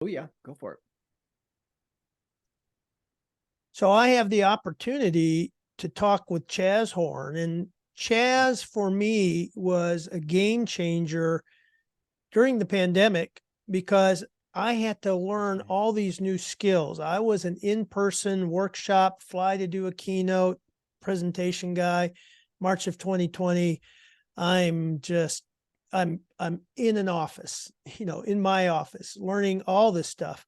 Oh yeah, go for it. So I have the opportunity to talk with Chaz Horn, and Chaz for me was a game changer during the pandemic because I had to learn Right. all these new skills. I was an in-person workshop, fly to do a keynote presentation guy, March of 2020. I'm just I'm in an office, in my office, learning all this stuff.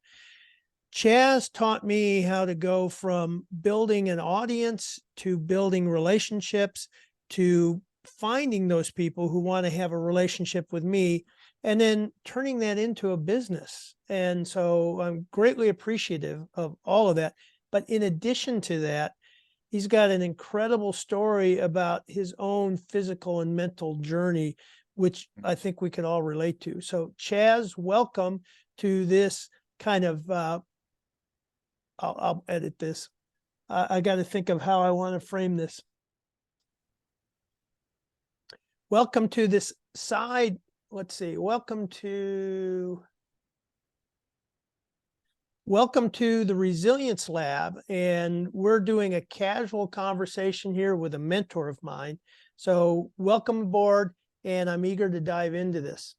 Chaz taught me how to go from building an audience to building relationships to finding those people who want to have a relationship with me and then turning that into a business. And so I'm greatly appreciative of all of that. But in addition to that, he's got an incredible story about his own physical and mental journey, which I think we can all relate to. So, Chaz, welcome to this kind of I'll edit this. I got to think of how I want to frame this. Welcome to this side. Let's see. Welcome to the Resilience Lab, and we're doing a casual conversation here with a mentor of mine. So welcome aboard, and I'm eager to dive into this.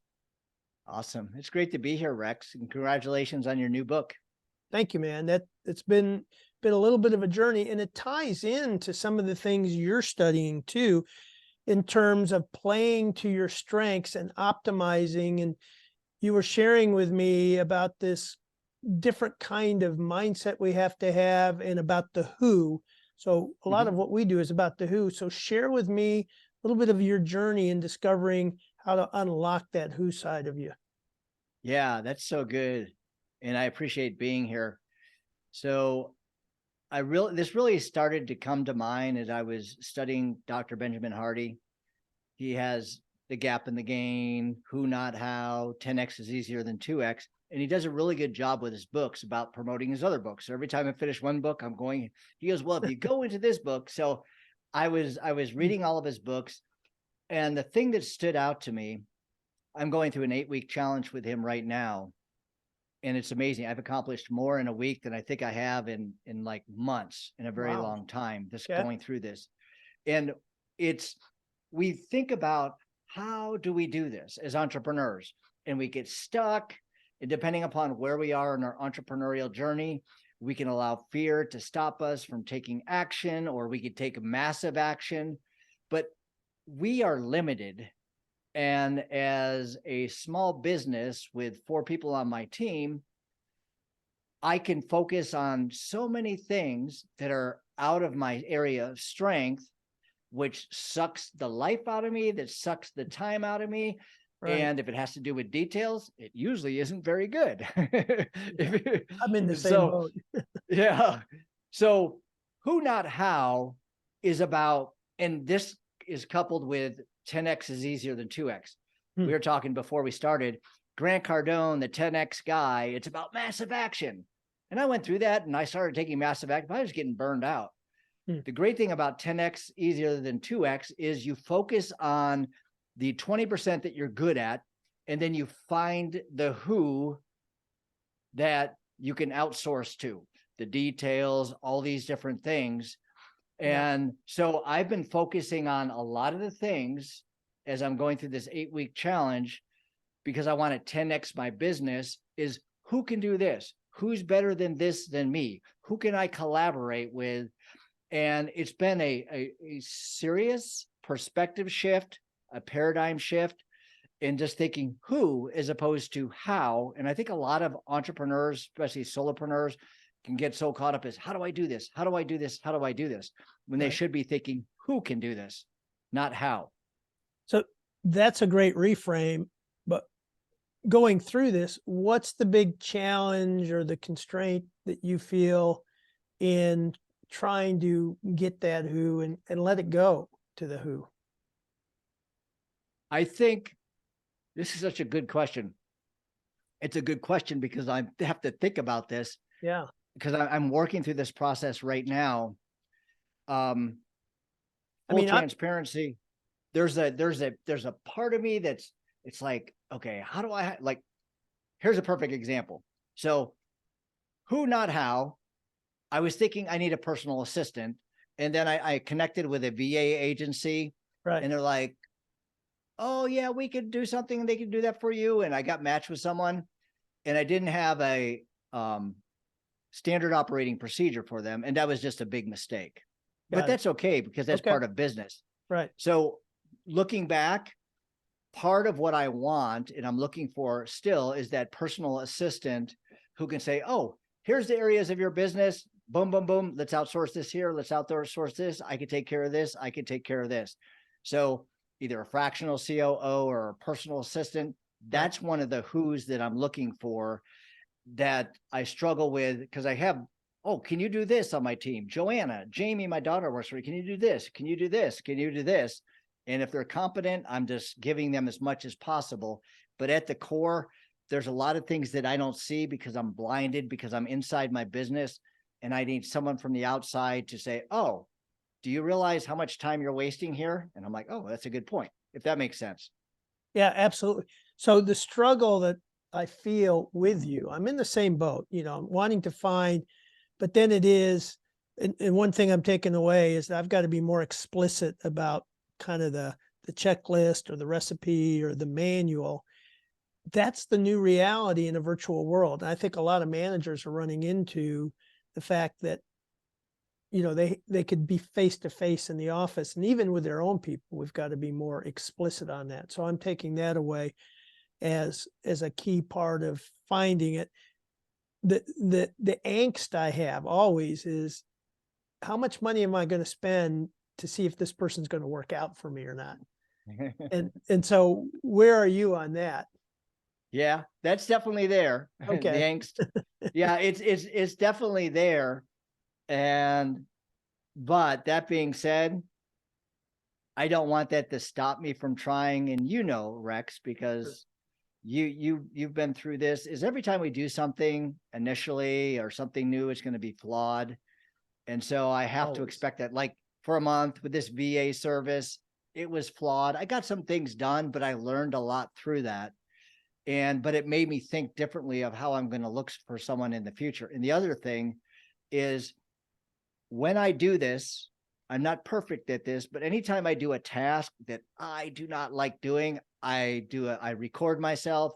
Awesome. It's great to be here, Rex, and congratulations on your new book. Thank you, man. It's been a little bit of a journey, and it ties into some of the things you're studying too, in terms of playing to your strengths and optimizing. And you were sharing with me about this different kind of mindset we have to have and about the who. So a lot of what we do is about the who. So share with me a little bit of your journey in discovering how to unlock that who side of you. Yeah, that's so good. And I appreciate being here. So this really started to come to mind as I was studying Dr. Benjamin Hardy. He has The Gap in the Gain, Who Not How, 10x is easier than 2x. And he does a really good job with his books about promoting his other books. So every time I finish one book, he goes, well, if you go into this book. So I was reading all of his books. And the thing that stood out to me, I'm going through an 8-week challenge with him right now. And it's amazing. I've accomplished more in a week than I think I have in like months, in a very Wow. long time, just Okay. going through this. And we think about, how do we do this as entrepreneurs? And we get stuck. And depending upon where we are in our entrepreneurial journey, we can allow fear to stop us from taking action, or we could take massive action. But we are limited. And as a small business with 4 people on my team, I can focus on so many things that are out of my area of strength, which sucks the life out of me, that sucks the time out of me. Right. And if it has to do with details, it usually isn't very good. I'm in the same So, boat. yeah. So, Who Not How is about, and this is coupled with 10x is easier than 2x. We were talking before we started. Grant Cardone, the 10x guy, it's about massive action. And I went through that and I started taking massive action. I was getting burned out. The great thing about 10x easier than 2x is you focus on the 20% that you're good at, and then you find the who that you can outsource to, the details, all these different things. And so I've been focusing on a lot of the things as I'm going through this 8-week challenge, because I want to 10x my business, is who can do this? Who's better than this than me? Who can I collaborate with? And it's been a serious perspective shift, a paradigm shift in just thinking who as opposed to how. And I think a lot of entrepreneurs, especially solopreneurs, can get so caught up as, how do I do this? How do I do this? How do I do this? When they should be thinking, who can do this, not how. So that's a great reframe. But going through this, what's the big challenge or the constraint that you feel in trying to get that who and let it go to the who? I think this is such a good question. It's a good question because I have to think about this. Yeah. Because I'm working through this process right now. Full transparency. There's a part of me it's like, okay, how do I here's a perfect example. So who, not how. I was thinking I need a personal assistant. And then I connected with a VA agency, Right. and they're like, oh yeah, we could do something. They could do that for you. And I got matched with someone, and I didn't have a standard operating procedure for them. And that was just a big mistake, but that's okay because that's part of business. Right. So looking back, part of what I want and I'm looking for still is that personal assistant who can say, oh, here's the areas of your business. Boom, boom, boom. Let's outsource this here. Let's outsource this. I can take care of this. I can take care of this. So either a fractional COO or a personal assistant, that's one of the who's that I'm looking for that I struggle with because I have, oh, can you do this on my team? Joanna, Jamie, my daughter works for me. Can you do this? Can you do this? Can you do this? And if they're competent, I'm just giving them as much as possible. But at the core, there's a lot of things that I don't see because I'm blinded, because I'm inside my business. And I need someone from the outside to say, oh, do you realize how much time you're wasting here? And I'm like, oh, that's a good point, if that makes sense. Yeah, absolutely. So the struggle that I feel with you, I'm in the same boat, I'm wanting to find, but then it is, and one thing I'm taking away is that I've got to be more explicit about kind of the checklist or the recipe or the manual. That's the new reality in a virtual world. And I think a lot of managers are running into the fact that, they could be face to face in the office, and even with their own people, we've got to be more explicit on that. So I'm taking that away as a key part of finding it. The angst I have always is, how much money am I going to spend to see if this person's going to work out for me or not? And so where are you on that? Yeah, that's definitely there. Okay. The angst. Yeah, it's definitely there. But that being said, I don't want that to stop me from trying. And Rex, because you've been through this, is every time we do something initially or something new, it's going to be flawed. And so I have to expect that. Like for a month with this VA service, it was flawed. I got some things done, but I learned a lot through that. But it made me think differently of how I'm going to look for someone in the future. And the other thing is, when I do this, I'm not perfect at this, but anytime I do a task that I do not like doing, I record myself.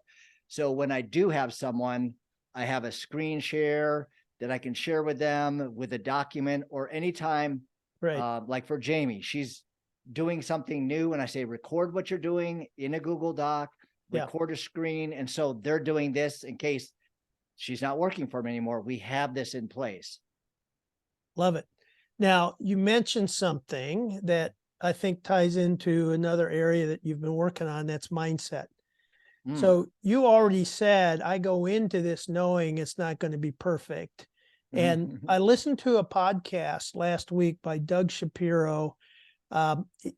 So when I do have someone, I have a screen share that I can share with them with a document, or anytime, like for Jamie, she's doing something new and I say, record what you're doing in a Google Doc, record a screen. And so they're doing this in case she's not working for me anymore. We have this in place. Love it. Now, you mentioned something that I think ties into another area that you've been working on, that's mindset. So you already said, I go into this knowing it's not going to be perfect. And I listened to a podcast last week by Doug Shapiro.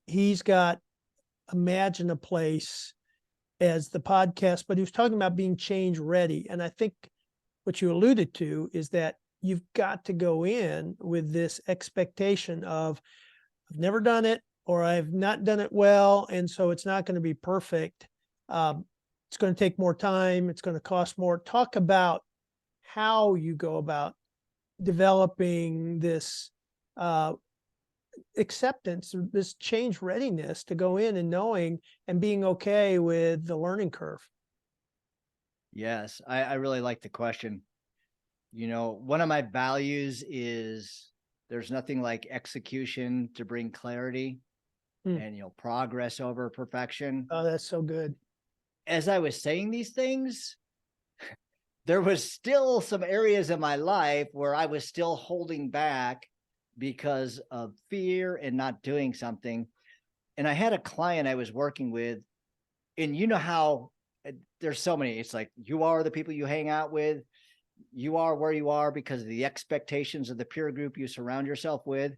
He's got Imagine a Place as the podcast, but he was talking about being change ready. And I think what you alluded to is that you've got to go in with this expectation of, I've never done it, or I've not done it well, and so it's not going to be perfect. It's going to take more time. It's going to cost more. Talk about how you go about developing this acceptance, this change readiness to go in and knowing and being okay with the learning curve. Yes, I really like the question. One of my values is there's nothing like execution to bring clarity and, progress over perfection. Oh, that's so good. As I was saying these things, there was still some areas of my life where I was still holding back because of fear and not doing something. And I had a client I was working with, and you know how there's so many, it's like, you are the people you hang out with. You are where you are because of the expectations of the peer group you surround yourself with.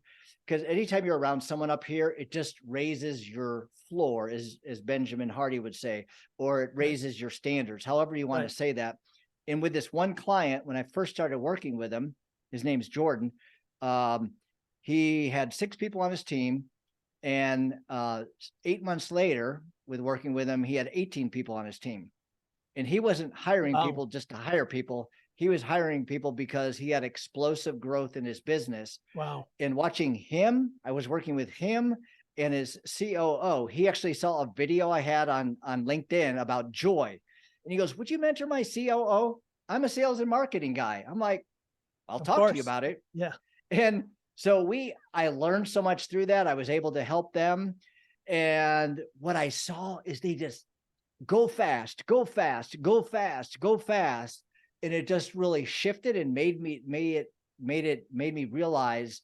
Because anytime you're around someone up here, it just raises your floor, as Benjamin Hardy would say, or it raises your standards, however you want to say that. And with this one client, when I first started working with him, his name's Jordan. He had 6 people on his team. And 8 months later, with working with him, he had 18 people on his team. And he wasn't hiring people just to hire people. he was hiring people because he had explosive growth in his business. Wow. And watching him, I was working with him and his COO. He actually saw a video I had on LinkedIn about joy. And he goes, would you mentor my COO? I'm a sales and marketing guy. I'm like, I'll talk to you about it. Yeah. And so I learned so much through that. I was able to help them. And what I saw is they just go fast, go fast, go fast, go fast. And it just really shifted and made me realize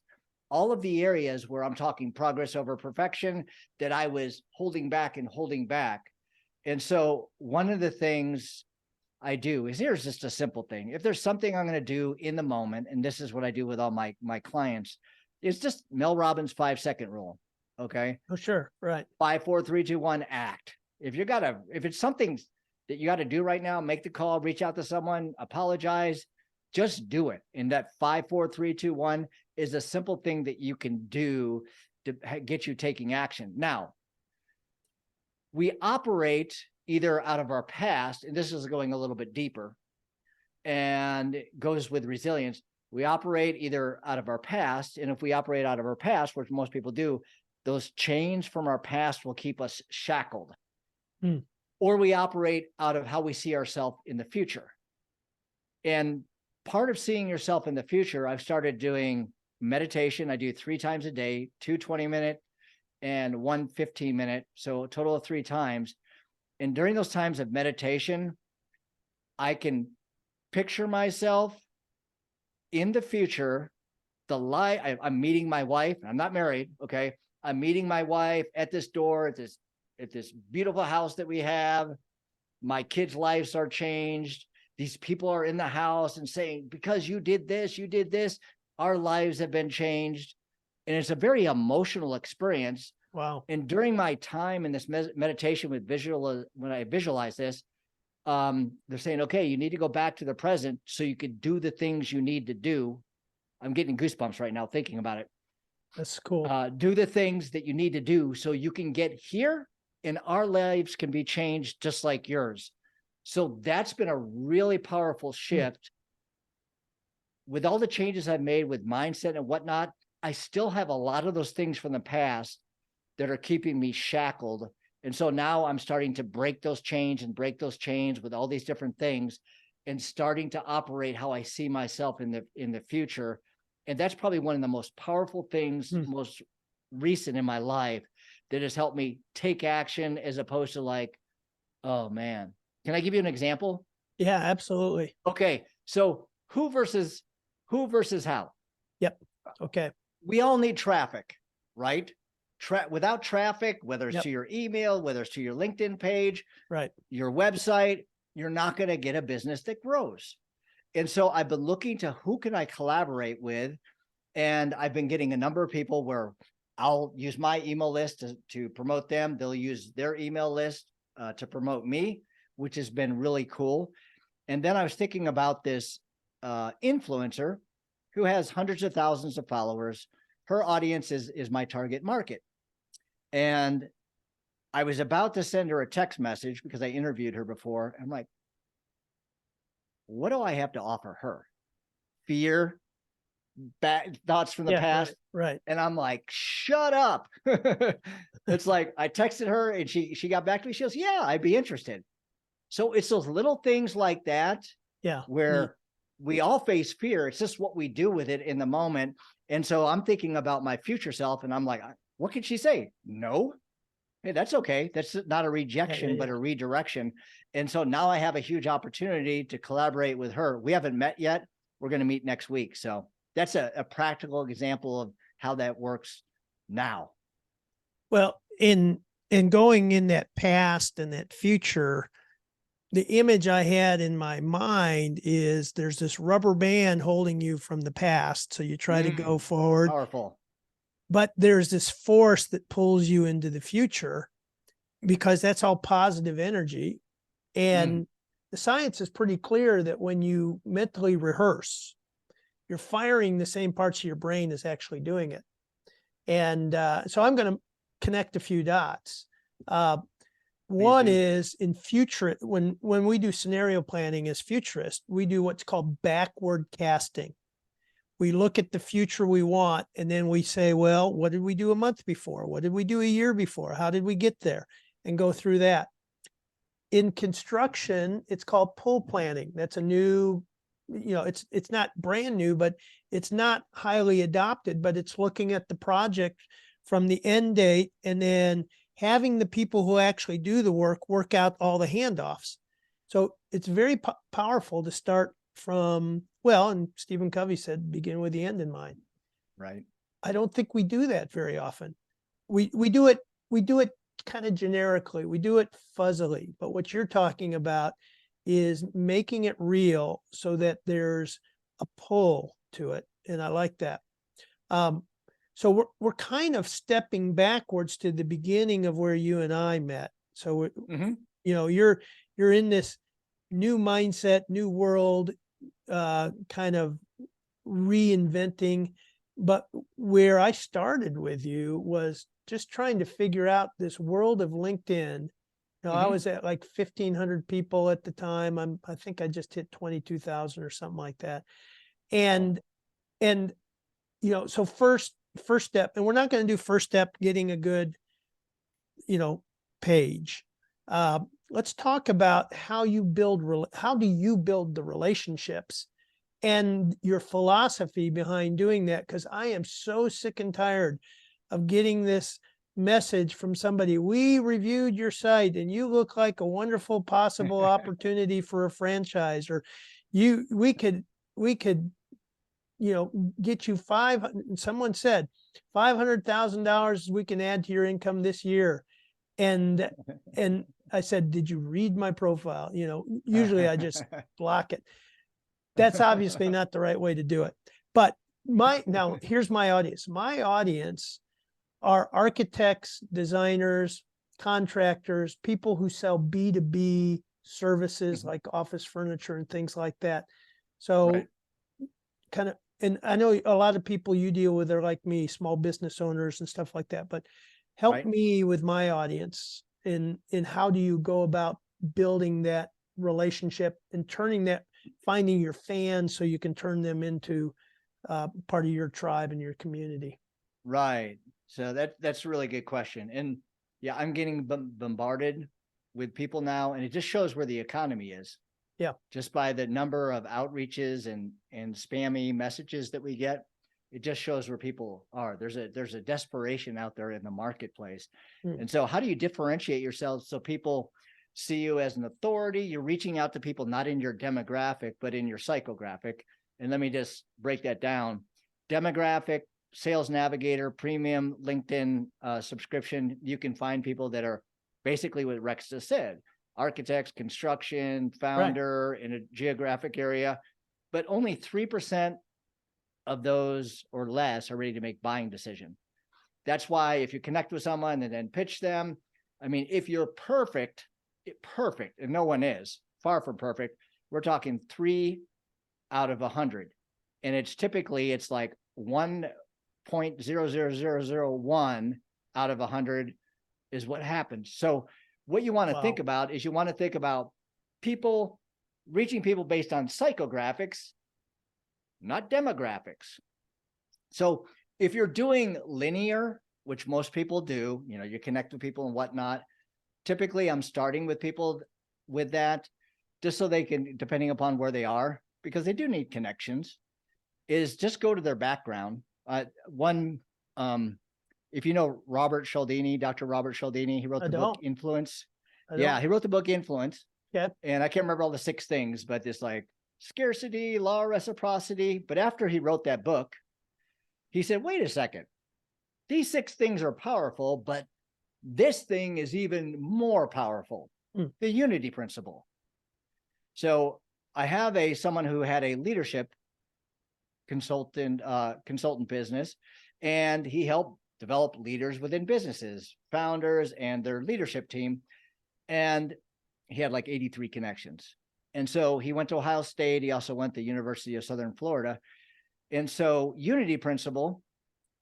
all of the areas where I'm talking progress over perfection that I was holding back. And so one of the things I do is, here's just a simple thing. If there's something I'm going to do in the moment, and this is what I do with all my clients, it's just Mel Robbins' 5-second rule. Okay. Oh, sure. Right. 5, 4, 3, 2, 1, act. If it's something that you got to do right now, make the call, reach out to someone, apologize, just do it. And that 5, 4, 3, 2, 1 is a simple thing that you can do to get you taking action. Now, we operate either out of our past, and this is going a little bit deeper and it goes with resilience. We operate either out of our past, and if we operate out of our past, which most people do, those chains from our past will keep us shackled. Or we operate out of how we see ourselves in the future. And part of seeing yourself in the future, I've started doing meditation. I do 3 times a day, 2 20-minute and 1 15-minute. So a total of 3 times. And during those times of meditation, I can picture myself in the future. I'm meeting my wife. I'm not married. Okay. I'm meeting my wife at this door, at this beautiful house that we have. My kids' lives are changed. These people are in the house and saying, because you did this, our lives have been changed. And it's a very emotional experience. Wow. And during my time in this meditation with when I visualize this, they're saying, okay, you need to go back to the present so you could do the things you need to do. I'm getting goosebumps right now thinking about it. That's cool. Do the things that you need to do so you can get here and our lives can be changed just like yours. So that's been a really powerful shift. With all the changes I've made with mindset and whatnot, I still have a lot of those things from the past that are keeping me shackled. And so now I'm starting to break those chains with all these different things and starting to operate how I see myself in the future. And that's probably one of the most powerful things, most recent in my life, that has helped me take action, as opposed to like, oh man, can I give you an example? Yeah, absolutely. Okay. So who versus how? Yep. Okay. We all need traffic, right? Without traffic, whether it's to your email, whether it's to your LinkedIn page, right, your website, you're not going to get a business that grows. And so I've been looking to who can I collaborate with? And I've been getting a number of people where I'll use my email list to promote them. They'll use their email list to promote me, which has been really cool. And then I was thinking about this influencer who has hundreds of thousands of followers. Her audience is my target market. And I was about to send her a text message because I interviewed her before. I'm like, what do I have to offer her? Fear, bad thoughts from the past. Right. And I'm like, shut up. It's like, I texted her and she got back to me. She goes, yeah, I'd be interested. So it's those little things like that. Yeah. Where we all face fear. It's just what we do with it in the moment. And so I'm thinking about my future self and I'm like, what can she say? No. Hey, that's okay. That's not a rejection, but a redirection. And so now I have a huge opportunity to collaborate with her. We haven't met yet. We're going to meet next week. So that's a practical example of how that works now. Well, in going in that past and that future, the image I had in my mind is there's this rubber band holding you from the past. So you try to go forward. Powerful. But there's this force that pulls you into the future because that's all positive energy. And the science is pretty clear that when you mentally rehearse, you're firing the same parts of your brain as actually doing it. And so I'm going to connect a few dots. One do. is in future, when we do scenario planning as futurists, we do what's called backward casting. We look at the future we want, and then we say, well, what did we do a month before? What did we do a year before? How did we get there? And go through that. In construction, it's called pull planning. That's a new, it's not brand new, but it's not highly adopted, but it's looking at the project from the end date and then having the people who actually do the work out all the handoffs. So it's very powerful to start from, well, and Stephen Covey said, begin with the end in mind. Right. I don't think we do that very often. We do it kind of generically. We do it fuzzily, but what you're talking about is making it real so that there's a pull to it. And I like that. So we're kind of stepping backwards to the beginning of where you and I met. So, you're in this new mindset, new world, kind of reinventing. But where I started with you was just trying to figure out this world of LinkedIn. I was at like 1,500 people at the time. I think I just hit 22,000 or something like that. And so first step, and we're not going to do first step getting a good, page. Let's talk about how do you build the relationships and your philosophy behind doing that. Because I am so sick and tired of getting this message from somebody. We reviewed your site and you look like a wonderful possible opportunity for a franchise, or we could get you someone said $500,000 we can add to your income this year. And I said, did you read my profile? Usually I just block it. That's obviously not the right way to do it. But now here's my audience. My audience are architects, designers, contractors, people who sell B2B services like office furniture and things like that. So kind of, and I know a lot of people you deal with are like me, small business owners and stuff like that, but help me with my audience in how do you go about building that relationship and finding your fans so you can turn them into part of your tribe and your community. Right. So that's a really good question. And yeah, I'm getting bombarded with people now, and it just shows where the economy is. Yeah. Just by the number of outreaches and spammy messages that we get, it just shows where people are. There's a desperation out there in the marketplace. And so how do you differentiate yourself so people see you as an authority? You're reaching out to people not in your demographic, but in your psychographic. And let me just break that down. Demographic, Sales Navigator, premium LinkedIn subscription. You can find people that are basically what Rex just said: architects, construction, founder in a geographic area, but only 3% of those or less are ready to make buying decision. That's why if you connect with someone and then pitch them, I mean, if you're perfect, and no one is, far from perfect, we're talking 3 out of 100. And it's like 1.00001 out of 100 is what happens. So what you want to think about is you want to think about people, reaching people based on psychographics, not demographics. So if you're doing linear, which most people do, you connect with people and whatnot, typically I'm starting with people with that just so they can, depending upon where they are, because they do need connections, is just go to their background. If you know Robert Cialdini, Dr. Robert Cialdini, he wrote the book Influence. Yeah, he wrote the book Influence. Yeah. And I can't remember all the 6 things, but it's like scarcity, law of reciprocity. But after he wrote that book, he said, wait a second, these 6 things are powerful, but this thing is even more powerful, the unity principle. So I have someone who had a leadership consultant business, and he helped develop leaders within businesses, founders, and their leadership team. And he had like 83 connections. And so he went to Ohio State. He also went to the University of Southern Florida. And so unity principle,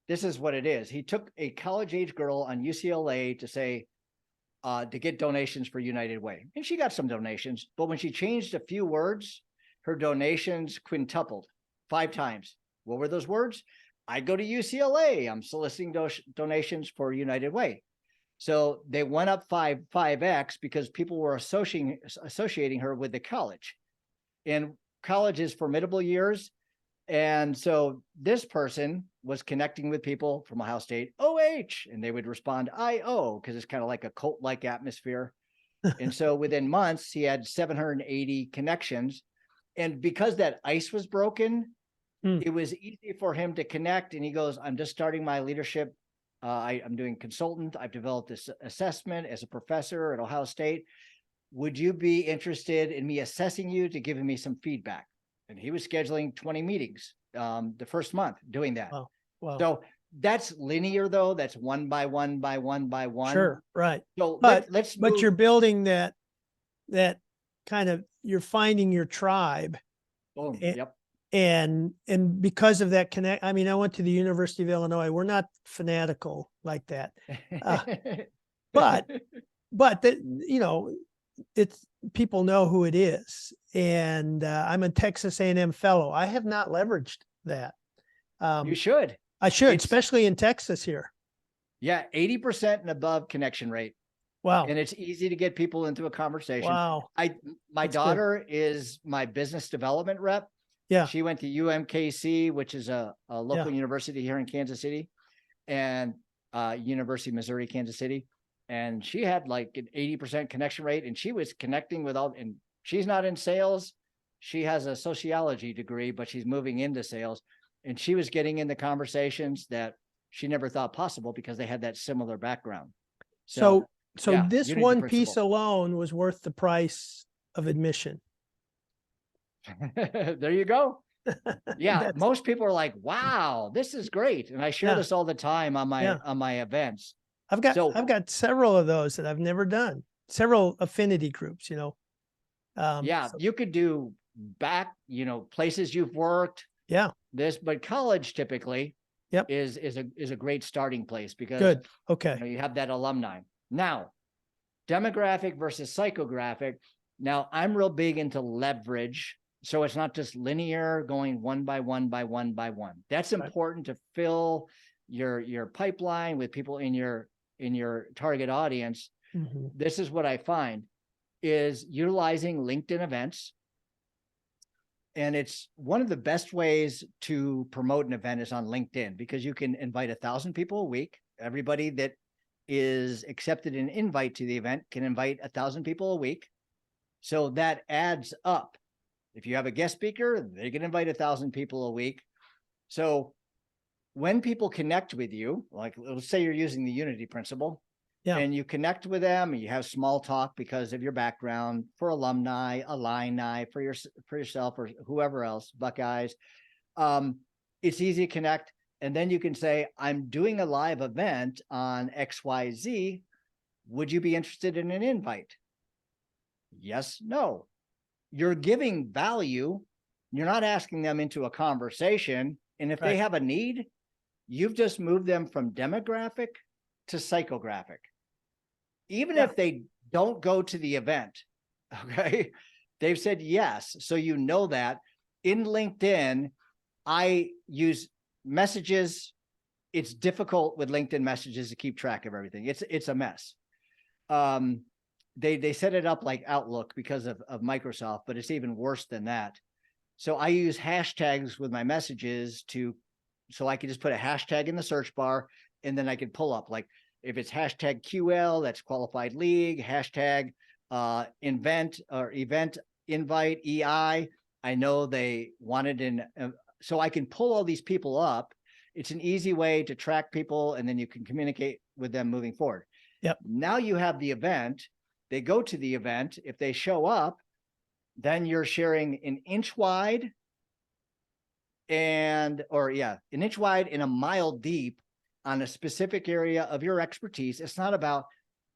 this is what it is. He took a college age girl on UCLA to say, to get donations for United Way. And she got some donations, but when she changed a few words, her donations quintupled 5 times. What were those words? I go to UCLA. I'm soliciting donations for United Way. So they went up 5x because people were associating her with the college. And college is formidable years. And so this person was connecting with people from Ohio State, OH, and they would respond IO because it's kind of like a cult-like atmosphere. And so within months, he had 780 connections. And because that ice was broken, it was easy for him to connect. And he goes, I'm just starting my leadership. I'm doing consultant. I've developed this assessment as a professor at Ohio State. Would you be interested in me assessing you to giving me some feedback? And he was scheduling 20 meetings the first month doing that. Wow. Wow. So that's linear though. That's one by one by one by one. Sure. Right. So But let's but move. you're building that kind of, you're finding your tribe. Boom. And, Yep. and because of that connect, I mean, I went to the University of Illinois. We're not fanatical like that. But that, you know, it's, people know who it is. And I'm a Texas A&M fellow. I have not leveraged that. You should. I should, It's- especially in Texas here. Yeah. 80% and above connection rate. Wow. And it's easy to get people into a conversation. Wow. My That's good. daughter is my business development rep. Yeah. She went to UMKC, which is a local university here in Kansas City, and University of Missouri, Kansas City. And she had like an 80% connection rate, and she was connecting with all, and she's not in sales. She has a sociology degree, but she's moving into sales. And she was getting into conversations that she never thought possible because they had that similar background. So yeah, this unity one piece principle. alone was worth the price of admission. There you go. Yeah, That's- most people are like, "Wow, this is great," and I share Yeah. this all the time on my events. I've got several of those that I've never done. Several affinity groups, you know. Yeah, So- you could do places you've worked. yeah. But college typically, Yep. is a great starting place because Good. Okay. you have that alumni. Now, demographic versus psychographic. Now, I'm real big into leverage. So it's not just linear going one by one by one by one. That's Right. important to fill your pipeline with people in your target audience. Mhm. This is what I find is utilizing LinkedIn events. And it's one of the best ways to promote an event is on LinkedIn because you can invite 1,000 people a week. Everybody that is accepted an invite to the event can invite 1,000 people a week. So that adds up. If you have a guest speaker, they can invite 1,000 people a week. So when people connect with you, like let's say you're using the unity principle, and you connect with them, and you have small talk because of your background for alumni, for yourself or whoever else, Buckeyes. It's easy to connect. And then you can say, I'm doing a live event on XYZ. Would you be interested in an invite? Yes, no. You're giving value. You're not asking them into a conversation. And if they have a need, you've just moved them from demographic to psychographic. Even if they don't go to the event, okay, they've said yes. So you know that. In LinkedIn, I use messages. It's difficult with LinkedIn messages to keep track of everything. It's a mess. They set it up like Outlook because of Microsoft, but it's even worse than that. So I use hashtags with my messages so I can just put a hashtag in the search bar, and then I can pull up, like if it's hashtag QL, that's qualified league, hashtag event invite EI. I know they wanted so I can pull all these people up. It's an easy way to track people, and then you can communicate with them moving forward. Yep. Now you have the event. They go to the event. If they show up, then you're sharing an inch wide an inch wide and a mile deep on a specific area of your expertise. It's not about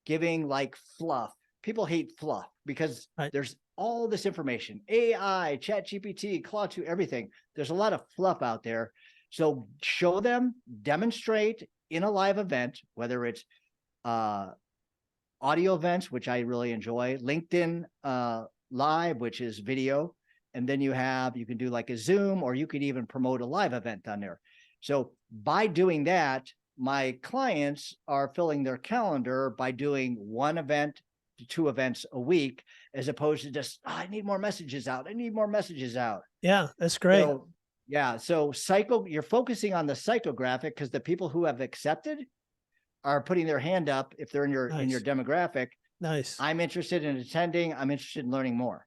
giving like fluff. People hate fluff because there's all this information, AI, ChatGPT, Claude 2, everything. There's a lot of fluff out there. So show them, demonstrate in a live event, whether it's audio events, which I really enjoy, LinkedIn Live, which is video. And then you can do like a Zoom, or you could even promote a live event on there. So by doing that, my clients are filling their calendar by doing 1 event to 2 events a week, as opposed to just, I need more messages out. I need more messages out. Yeah, that's great. So, yeah. So you're focusing on the psychographic, because the people who have accepted are putting their hand up if they're in your demographic. Nice. I'm interested in attending. I'm interested in learning more.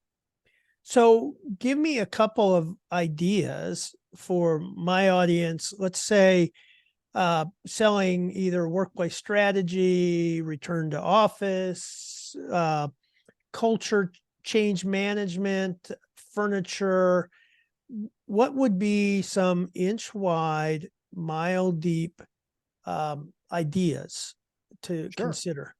So give me a couple of ideas for my audience. Let's say selling either workplace strategy, return to office, culture change management, furniture. What would be some inch wide, mile deep ideas to consider?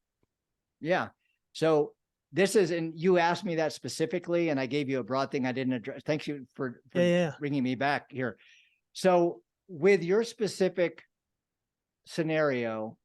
Yeah. So this is, and you asked me that specifically, and I gave you a broad thing I didn't address. Thank you for bringing me back here. So with your specific scenario,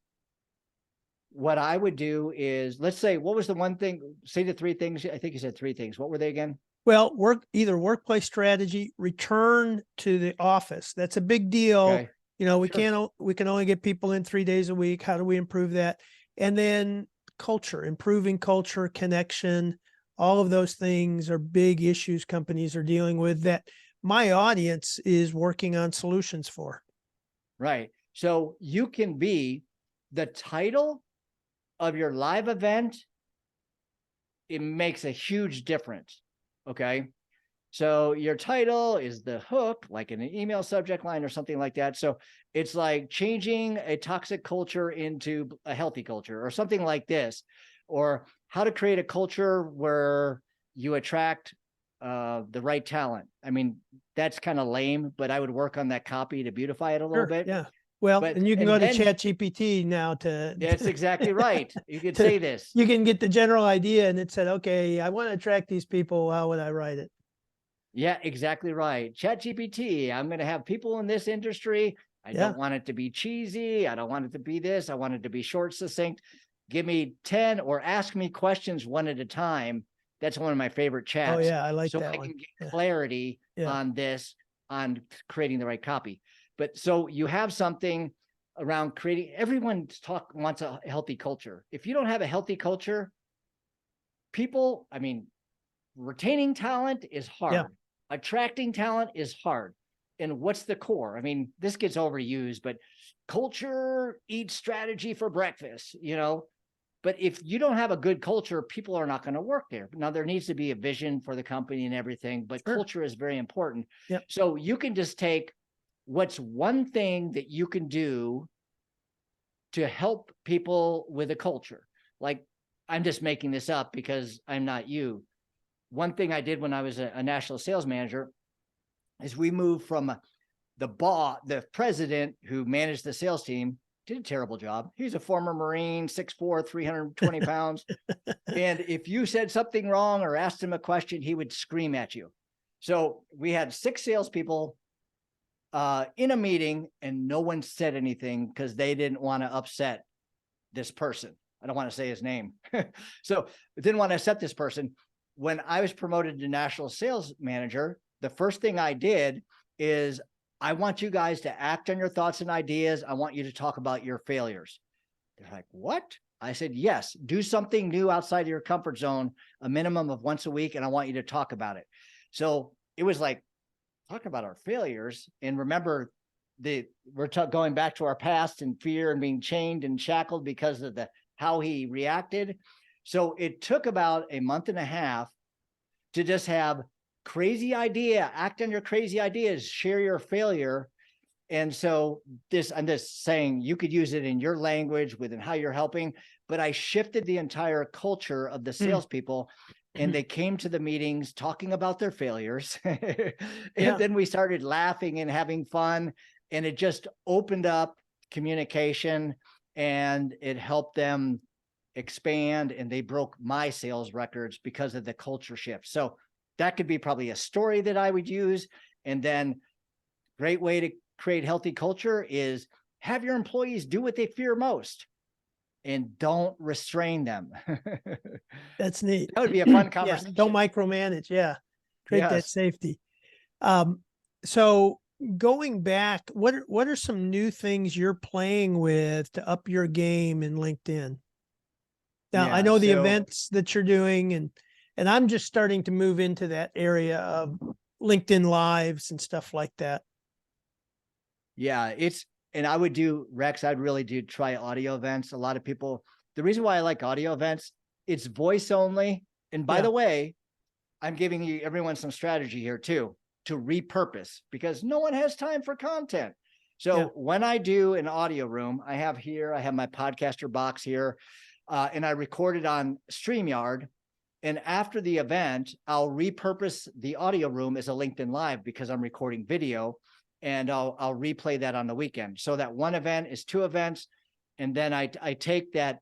what I would do is, let's say, what was the one thing, say the 3 things. I think you said 3 things. What were they again? Well, either workplace strategy, return to the office. That's a big deal. Okay. You know, we can only get people in 3 days a week. How do we improve that? And then culture, improving culture, connection, all of those things are big issues companies are dealing with that my audience is working on solutions for. Right. So you can be the title of your live event. It makes a huge difference. Okay. So your title is the hook, like in an email subject line or something like that. So it's like changing a toxic culture into a healthy culture, or something like this, or how to create a culture where you attract the right talent. I mean, that's kind of lame, but I would work on that copy to beautify it a little bit. Yeah. Well, and you can go to ChatGPT now to. That's exactly right. You could say this. You can get the general idea, and it said, okay, I want to attract these people. How would I write it? Yeah, exactly right. ChatGPT, I'm going to have people in this industry. I don't want it to be cheesy. I don't want it to be this. I want it to be short, succinct. Give me 10 or ask me questions 1 at a time. That's one of my favorite chats. Oh, yeah, I like that So I one. can get clarity on this, on creating the right copy. But so you have something around creating, everyone wants a healthy culture. If you don't have a healthy culture, people, I mean, retaining talent is hard. Attracting talent is hard. And what's the core? I mean, this gets overused, but culture eats strategy for breakfast, you know. But if you don't have a good culture, people are not going to work there. Now, there needs to be a vision for the company and everything, but culture is very important. So you can just take what's one thing that you can do to help people with a culture. Like, I'm just making this up because I'm not you. One thing I did when I was a national sales manager is we moved from the president who managed the sales team, did a terrible job. He's a former Marine, 6'4", 320 pounds. And if you said something wrong or asked him a question, he would scream at you. So we had 6 salespeople in a meeting, and no one said anything because they didn't want to upset this person. I don't want to say his name. So I didn't want to upset this person. When I was promoted to national sales manager, the first thing I did is, I want you guys to act on your thoughts and ideas. I want you to talk about your failures. They're like, what? I said, yes, do something new outside of your comfort zone, a minimum of once a week, and I want you to talk about it. So it was like, talk about our failures. And remember, we're going back to our past and fear and being chained and shackled because of how he reacted. So it took about a month and a half to just have crazy idea, act on your crazy ideas, share your failure. And so I'm just saying, you could use it in your language within how you're helping, but I shifted the entire culture of the salespeople, and they came to the meetings talking about their failures. And then we started laughing and having fun, and it just opened up communication, and it helped them expand, and they broke my sales records because of the culture shift. So that could be probably a story that I would use. And then great way to create healthy culture is have your employees do what they fear most. and don't restrain them. That's neat. That would be a fun Yeah, conversation. don't micromanage. Yeah. Create that Yes. safety. So going back, what are some new things you're playing with to up your game in LinkedIn? Now, I Yeah, know the so events that you're doing, and I'm just starting to move into that area of LinkedIn Lives and stuff like that. yeah, and I would do, Rex, I'd really do try audio events. A lot of people, the reason why I like audio events, it's voice only. And by Yeah. the way, I'm giving everyone some strategy here too, to repurpose, because no one has time for content. So Yeah. when I do an audio room, I have my podcaster box here, and I record it on StreamYard. And after the event, I'll repurpose the audio room as a LinkedIn Live because I'm recording video, and I'll replay that on the weekend. So that one event is 2 events. And then I take that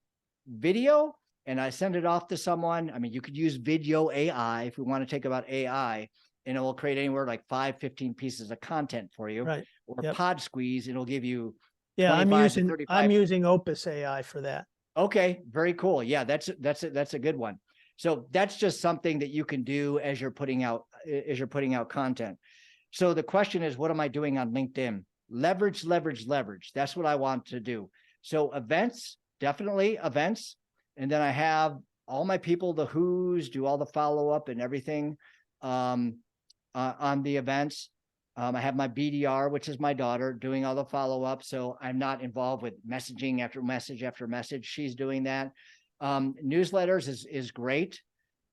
video and I send it off to someone. I mean, you could use video AI if we want to take about AI, and it will create anywhere like 5-15 pieces of content for you. Right. Or Yep. Pod Squeeze, it'll give you Yeah, 25 to 35. I'm using Opus AI for that. Okay, very cool. Yeah, that's a good one. So that's just something that you can do as you're putting out content. So the question is, what am I doing on LinkedIn? Leverage, leverage, leverage. That's what I want to do. So events, definitely events. And then I have all my people, the who's, do all the follow-up and everything on the events. I have my BDR, which is my daughter, doing all the follow-up. So I'm not involved with messaging after message after message. She's doing that. Newsletters is great.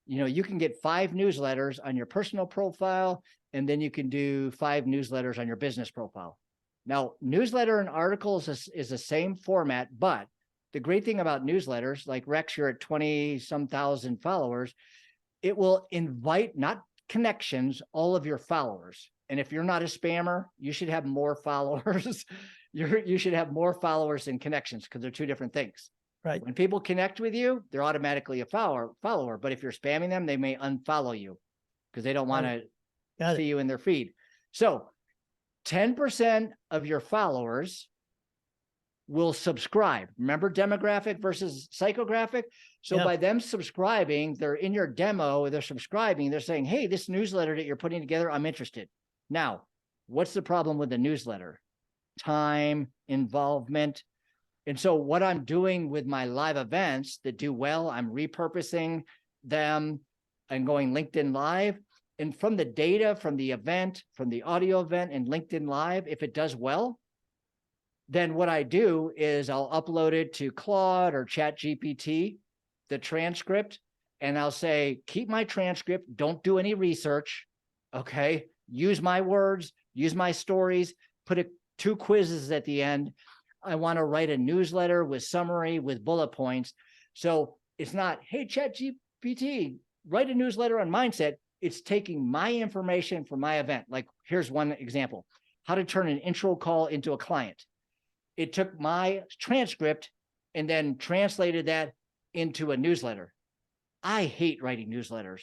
You know, you can get 5 newsletters on your personal profile, and then you can do 5 newsletters on your business profile. Now, newsletter and articles is the same format, but the great thing about newsletters, like Rex, you're at 20-some thousand followers, it will invite, not connections, all of your followers. And if you're not a spammer, you should have more followers. You should have more followers than connections, because they're 2 different things. Right. When people connect with you, they're automatically a follower. But if you're spamming them, they may unfollow you because they don't want to see you in their feed. So 10% of your followers will subscribe. Remember demographic versus psychographic? So by them subscribing, they're in your demo, they're subscribing, they're saying, hey, this newsletter that you're putting together, I'm interested. Now, what's the problem with the newsletter? Time, involvement. And so what I'm doing with my live events that do well, I'm repurposing them and going LinkedIn Live. And from the data, from the event, from the audio event and LinkedIn Live, if it does well, then what I do is I'll upload it to Claude or ChatGPT, the transcript, and I'll say, keep my transcript, don't do any research, okay? Use my words, use my stories, put 2 quizzes at the end. I want to write a newsletter with summary, with bullet points. So it's not, hey, ChatGPT, write a newsletter on mindset. It's taking my information from my event. Like, here's one example: how to turn an intro call into a client. It took my transcript and then translated that into a newsletter. I hate writing newsletters.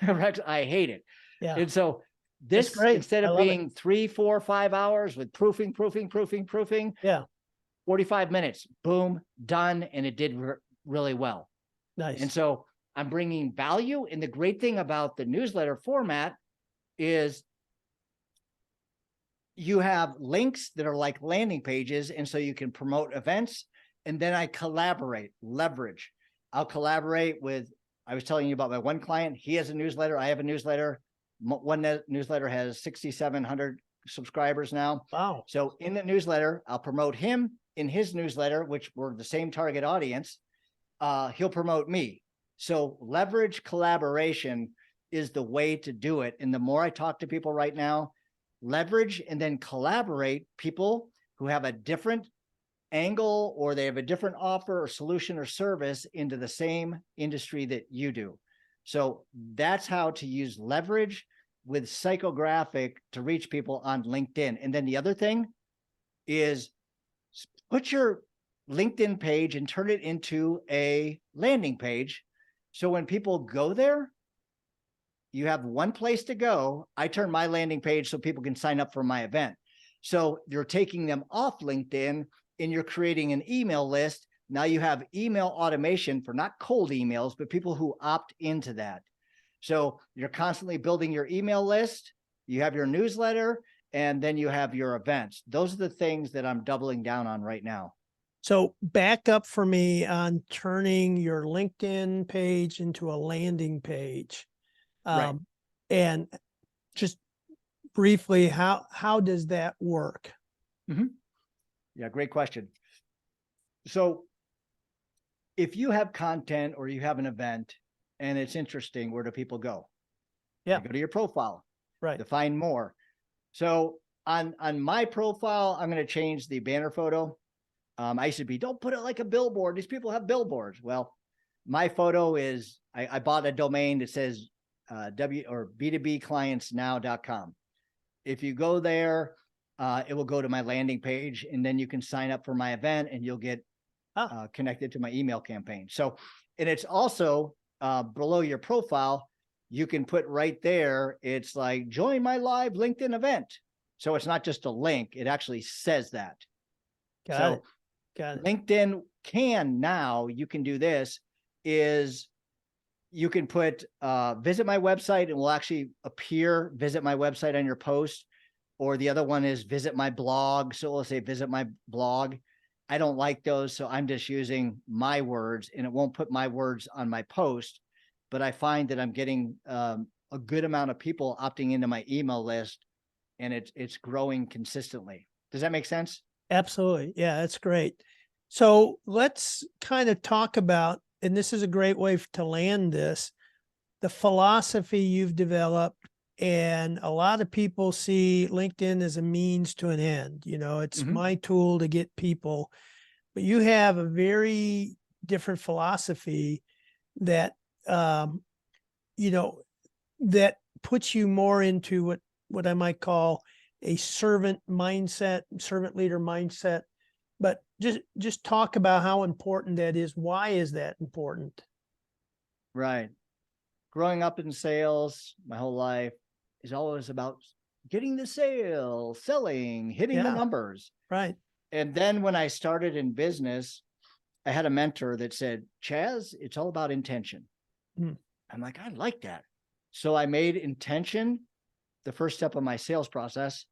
Rex, I hate it. Yeah. And so this, instead of being 3, 4, 5 hours with proofing, yeah, 45 minutes, boom, done. And it did really well. Nice. And so I'm bringing value. And the great thing about the newsletter format is you have links that are like landing pages. And so you can promote events. And then I collaborate, leverage. I'll collaborate with, I was telling you about my one client. He has a newsletter. I have a newsletter. One newsletter has 6,700 subscribers now. Wow. So in the newsletter, I'll promote him. In his newsletter, which we're the same target audience, he'll promote me. So leverage collaboration is the way to do it. And the more I talk to people right now, leverage and then collaborate people who have a different angle, or they have a different offer or solution or service into the same industry that you do. So that's how to use leverage with psychographic to reach people on LinkedIn. And then the other thing is put your LinkedIn page and turn it into a landing page. So when people go there, you have one place to go. I turn my landing page so people can sign up for my event. So you're taking them off LinkedIn and you're creating an email list Now you have email automation for not cold emails, but people who opt into that. So you're constantly building your email list, you have your newsletter, and then you have your events. Those are the things that I'm doubling down on right now. So back up for me on turning your LinkedIn page into a landing page. Right. And just briefly, how does that work? Yeah, great question. So if you have content or you have an event and it's interesting, where do people go? Yeah. They go to your profile, Right. to find more. So on my profile, I'm going to change the banner photo. I used to be, don't put it like a billboard. These people have billboards. Well, my photo is, I bought a domain that says B2Bclientsnow.com. If you go there, it will go to my landing page, and then you can sign up for my event and you'll get connected to my email campaign. So, and it's also below your profile, you can put right there, it's like, join my live LinkedIn event. So it's not just a link, it actually says that. Got it. LinkedIn you can do this, is you can put visit my website, and will actually appear visit my website on your post. Or the other one is visit my blog. So it'll say visit my blog. I don't like those, so I'm just using my words, and it won't put my words on my post. But I find that I'm getting a good amount of people opting into my email list, and it's growing consistently. Does that make sense? Absolutely. Yeah, that's great. So let's kind of talk about, and this is a great way to land this, the philosophy you've developed. And a lot of people see LinkedIn as a means to an end. You know, it's my tool to get people, but you have a very different philosophy that, you know, that puts you more into what I might call a servant mindset, servant leader mindset. But just talk about how important that is. Why is that important? Right. Growing up in sales my whole life is always about getting the sale, selling, hitting the numbers. Right. And then when I started in business, I had a mentor that said, Chaz, it's all about intention. I'm like, I like that. So I made intention the first step of my sales process.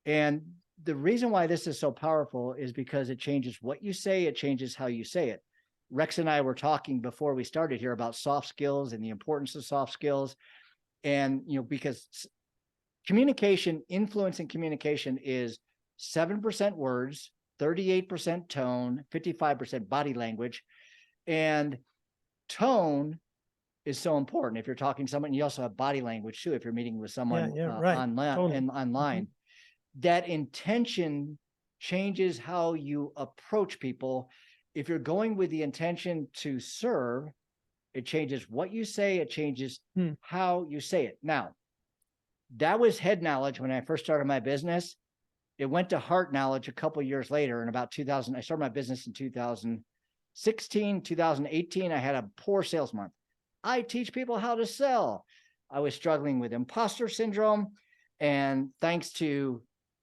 And the reason why this is so powerful is because it changes what you say, it changes how you say it. Rex and I were talking before we started here about soft skills and the importance of soft skills. And, you know, because communication, influence in communication is 7% words, 38% tone, 55% body language. And tone is so important. If you're talking to someone, you also have body language too. If you're meeting with someone right. online, that intention changes how you approach people. If you're going with the intention to serve, it changes what you say. It changes how you say it. Now, that was head knowledge when I first started my business. It went to heart knowledge a couple of years later. In about 2000, I started my business in 2016, 2018. I had a poor sales month. I teach people how to sell. I was struggling with imposter syndrome. And thanks to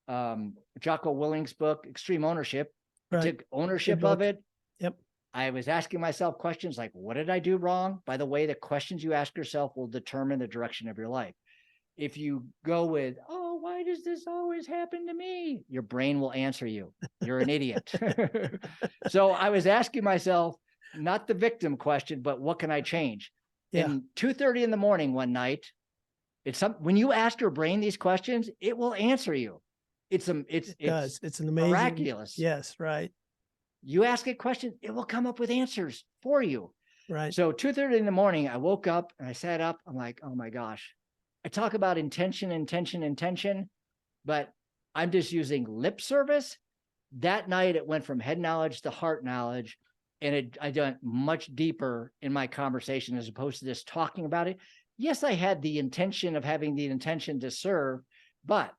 Jocko Willink's book, Extreme Ownership, I took ownership of it. Yep. I was asking myself questions like, what did I do wrong? By the way, the questions you ask yourself will determine the direction of your life. If you go with, oh, why does this always happen to me? Your brain will answer you. You're an idiot. So I was asking myself, not the victim question, but what can I change? And 2:30 in the morning one night, when you ask your brain these questions, it will answer you. It's an amazing, miraculous. Yes, right. You ask it questions, it will come up with answers for you. Right. So 2:30 in the morning, I woke up and I sat up. I'm like, oh my gosh. I talk about intention, but I'm just using lip service. That night, it went from head knowledge to heart knowledge. And I went much deeper in my conversation as opposed to just talking about it. Yes, I had the intention of having the intention to serve, but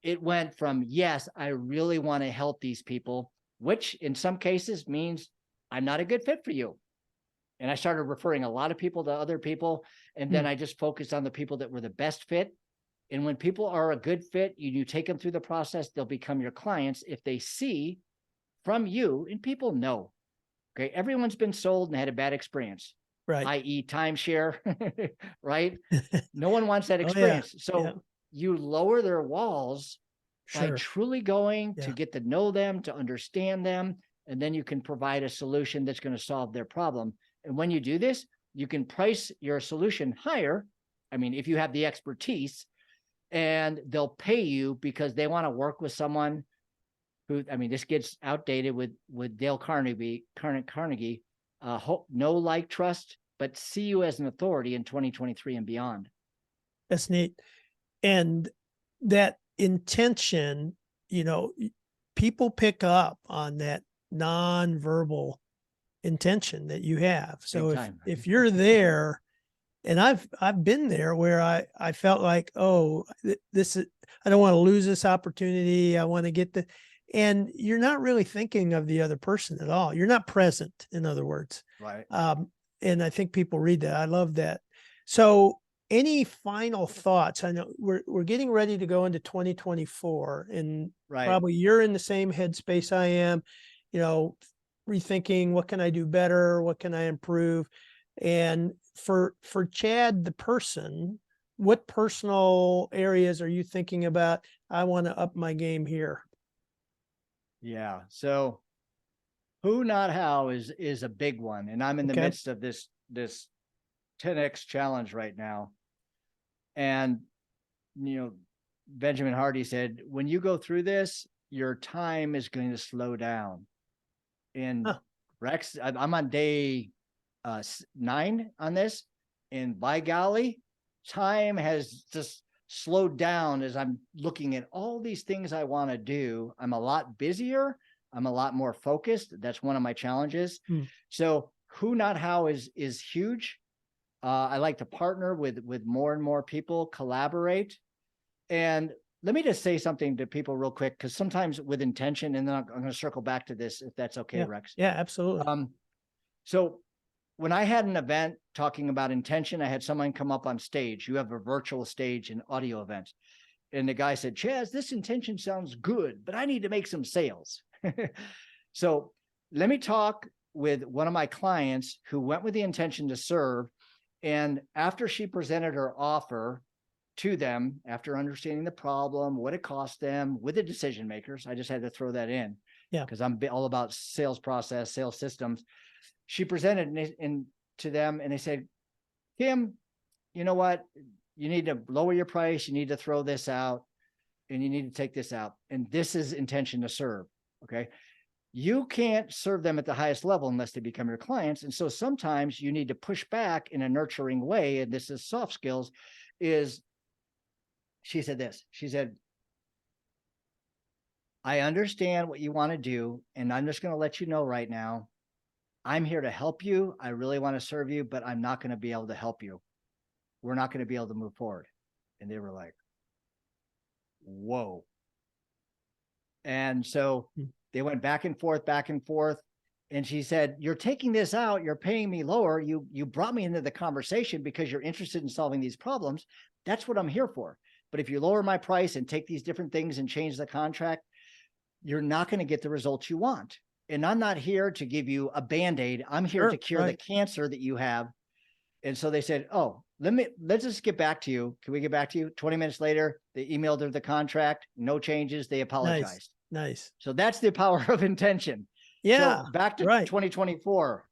it went from, yes, I really want to help these people, which in some cases means I'm not a good fit for you. And I started referring a lot of people to other people. And then I just focused on the people that were the best fit. And when people are a good fit, you take them through the process, they'll become your clients if they see from you, and people know, okay, everyone's been sold and had a bad experience, Right. i.e. timeshare, right? No one wants that Oh, yeah. experience. So Yeah. you lower their walls by Sure. truly going to Yeah. get to know them, to understand them, and then you can provide a solution that's going to solve their problem. And when you do this, you can price your solution higher. I mean, if you have the expertise, and they'll pay you because they want to work with someone who, I mean, this gets outdated with Dale Carnegie, know, like, trust, but see you as an authority in 2023 and beyond. That's neat. And that intention, people pick up on that nonverbal intention that you have. So if you're there, and I've been there where I felt like, oh, this is, I don't want to lose this opportunity. I want to get and you're not really thinking of the other person at all. You're not present, in other words. Right. And I think people read that. I love that. So any final thoughts? I know we're getting ready to go into 2024, and probably you're in the same headspace I am, rethinking, what can I do better? What can I improve? And for Chad, the person, what personal areas are you thinking about? I want to up my game here. Yeah. So who, not how is a big one. And I'm in the midst of this 10X challenge right now. And, Benjamin Hardy said, when you go through this, your time is going to slow down. And Rex, I'm on day 9 on this. And by golly, time has just slowed down as I'm looking at all these things I want to do. I'm a lot busier. I'm a lot more focused. That's one of my challenges. So who, not how is huge. I like to partner with more and more people, collaborate. And let me just say something to people real quick, because sometimes with intention, and then I'm going to circle back to this, if that's okay, Rex. Yeah, absolutely. So when I had an event talking about intention, I had someone come up on stage. You have a virtual stage and audio events. And the guy said, Chaz, this intention sounds good, but I need to make some sales. So let me talk with one of my clients who went with the intention to serve. And after she presented her offer to them, after understanding the problem, what it cost them with the decision makers, I just had to throw that in. Yeah. Because I'm all about sales process, sales systems. She presented to them and they said, Kim, you know what? You need to lower your price. You need to throw this out and you need to take this out. And this is intention to serve. Okay. You can't serve them at the highest level unless they become your clients. And so sometimes you need to push back in a nurturing way. And this is soft skills. She said this, she said, I understand what you want to do. And I'm just going to let you know right now, I'm here to help you. I really want to serve you, but I'm not going to be able to help you. We're not going to be able to move forward. And they were like, whoa. And so they went back and forth. And she said, you're taking this out. You're paying me lower. You brought me into the conversation because you're interested in solving these problems. That's what I'm here for. But if you lower my price and take these different things and change the contract, you're not going to get the results you want. And I'm not here to give you a Band-Aid. I'm here to cure the cancer that you have. And so they said, oh, let's just get back to you. Can we get back to you? 20 minutes later, they emailed her the contract, no changes. They apologized. Nice. So that's the power of intention. Yeah. So back to 2024,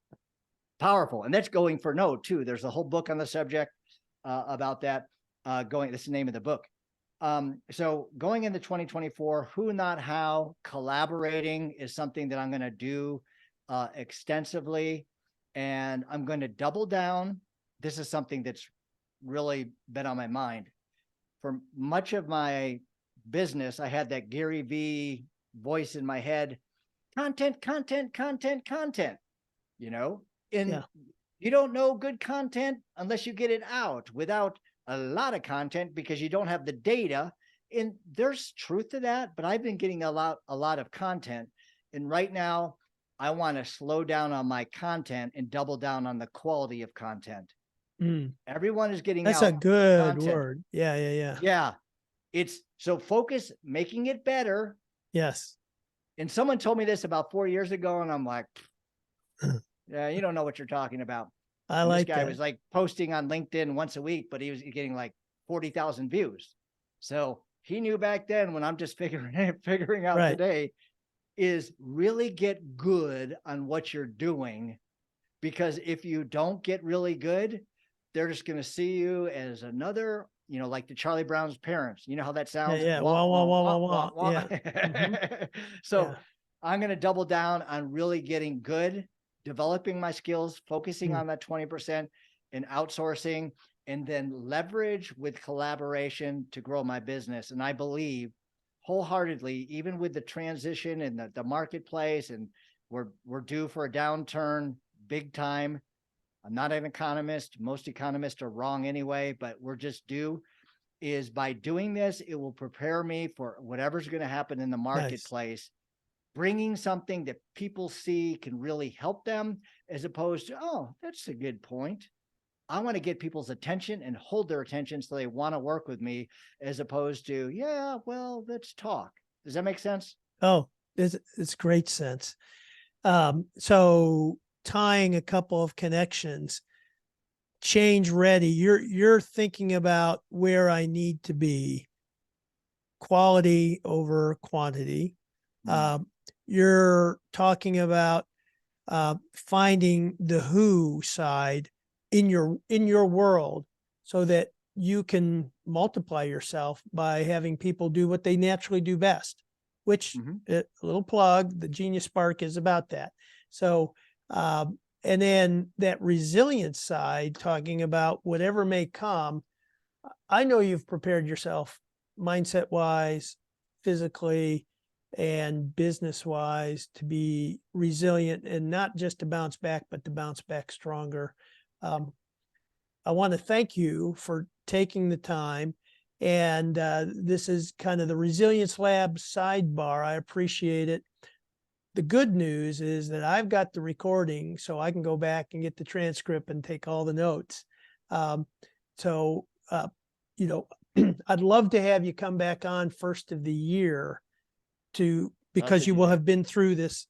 powerful. And that's going for no too. There's a whole book on the subject about that. That's the name of the book. So going into 2024, who, not how, collaborating is something that I'm going to do extensively. And I'm going to double down. This is something that's really been on my mind. For much of my business, I had that Gary V voice in my head, content. And you don't know good content unless you get it out without a lot of content, because you don't have the data. And there's truth to that, but I've been getting a lot of content. And right now I want to slow down on my content and double down on the quality of content. Everyone is getting That's a good word. Yeah. Yeah. It's so focus, making it better. Yes. And someone told me this about 4 years ago, and I'm like, yeah, you don't know what you're talking about. I And this like guy that. was like posting on LinkedIn once a week, but he was getting like 40,000 views. So he knew back then, when I'm just figuring out Right. today, is really get good on what you're doing. Because if you don't get really good, they're just going to see you as another, like the Charlie Brown's parents. You know how that Yeah. sounds? Yeah. Wah, Wah, wah, wah, wah, wah, wah, wah, wah. wah. Yeah. Hmm. So Yeah. I'm going to double down on really getting good, developing my skills, focusing Mm. on that 20% and outsourcing, and then leverage with collaboration to grow my business. And I believe wholeheartedly, even with the transition in the marketplace, and we're due for a downturn big time. I'm not an economist. Most economists are wrong anyway, but we're just due. Is by doing this, it will prepare me for whatever's going to happen in the Nice. marketplace, bringing something that people see can really help them, as opposed to, oh, that's a good point. I want to get people's attention and hold their attention so they want to work with me, as opposed to, yeah, well, let's talk. Does that make sense? Oh, it's great sense. So tying a couple of connections, change ready. You're thinking about where I need to be, quality over quantity. Mm. You're talking about finding the who side in your world, so that you can multiply yourself by having people do what they naturally do best, which Mm-hmm. a little plug, the Genius Spark is about that. So and then that resilience side, talking about whatever may come. I know you've prepared yourself mindset wise, physically, and business wise to be resilient, and not just to bounce back, but to bounce back stronger. Um, I want to thank you for taking the time. And this is kind of the Resilience Lab sidebar. I appreciate it. The good news is that I've got the recording, so I can go back and get the transcript and take all the notes. Um, so, you know, I'd love to have you come back on first of the year Love because to you do will that. have been through this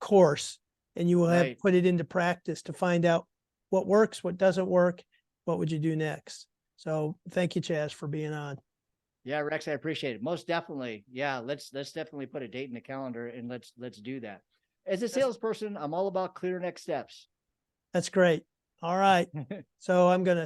course and you will have Right. put it into practice to find out what works, what doesn't work, what would you do next. So thank you, Chaz, for being on. Yeah, Rex, I appreciate it. Most definitely. Yeah, let's definitely put a date in the calendar, and let's do that. As a That's, salesperson, I'm all about clear next steps. that's great. All right. So I'm going to